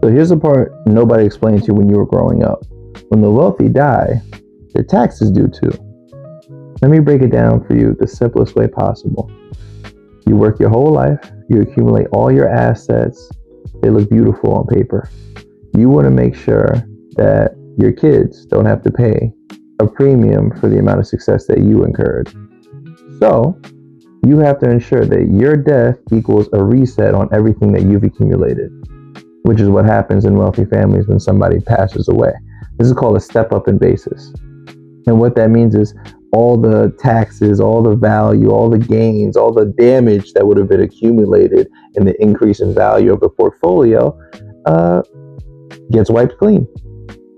So here's the part nobody explained to you when you were growing up. When the wealthy die, their taxes due too. Let me break it down for you the simplest way possible. You work your whole life, you accumulate all your assets, they look beautiful on paper. You want to make sure that your kids don't have to pay a premium for the amount of success that you incurred. So, you have to ensure that your death equals a reset on everything that you've accumulated, which is what happens in wealthy families when somebody passes away. This is called a step up in basis. And what that means is all the taxes, all the value, all the gains, all the damage that would have been accumulated in the increase in value of the portfolio gets wiped clean,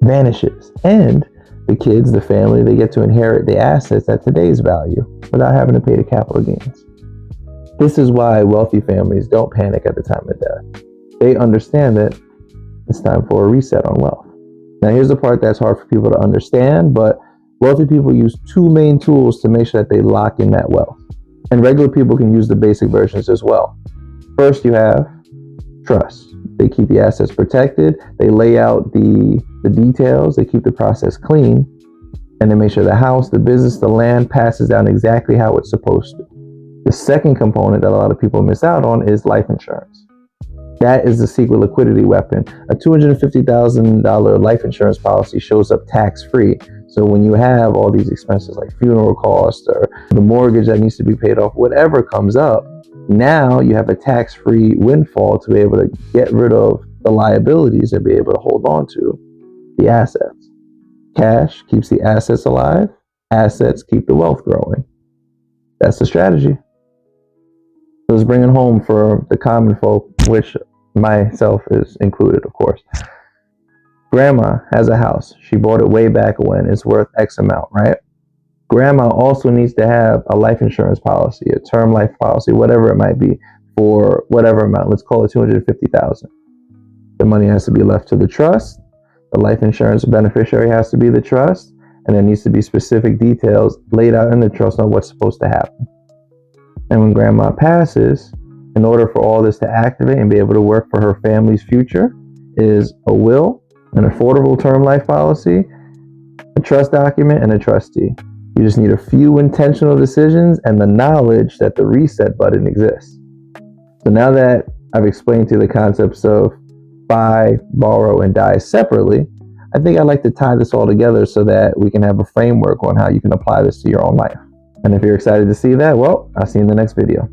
vanishes. And the kids, the family, they get to inherit the assets at today's value without having to pay the capital gains. This is why wealthy families don't panic at the time of death. They understand that it's time for a reset on wealth. Now, here's the part that's hard for people to understand, but wealthy people use two main tools to make sure that they lock in that wealth. And regular people can use the basic versions as well. First, you have trust. They keep the assets protected. They lay out the details. They keep the process clean. And they make sure the house, the business, the land passes down exactly how it's supposed to. The second component that a lot of people miss out on is life insurance. That is the secret liquidity weapon. A $250,000 life insurance policy shows up tax-free. So when you have all these expenses like funeral costs or the mortgage that needs to be paid off, whatever comes up, now you have a tax-free windfall to be able to get rid of the liabilities and be able to hold on to the assets. Cash keeps the assets alive. Assets keep the wealth growing. That's the strategy. So let's bring it home for the common folk, which myself is included, of course. Grandma has a house. She bought it way back when. It's worth X amount, right? Grandma also needs to have a life insurance policy, a term life policy, whatever it might be, for whatever amount. Let's call it $250,000. The money has to be left to the trust. The life insurance beneficiary has to be the trust, and there needs to be specific details laid out in the trust on what's supposed to happen. And when grandma passes, in order for all this to activate and be able to work for her family's future, is a will, an affordable term life policy, a trust document, and a trustee. You just need a few intentional decisions and the knowledge that the reset button exists. So now that I've explained to you the concepts of buy, borrow, and die separately, I think I'd like to tie this all together so that we can have a framework on how you can apply this to your own life. And if you're excited to see that, well, I'll see you in the next video.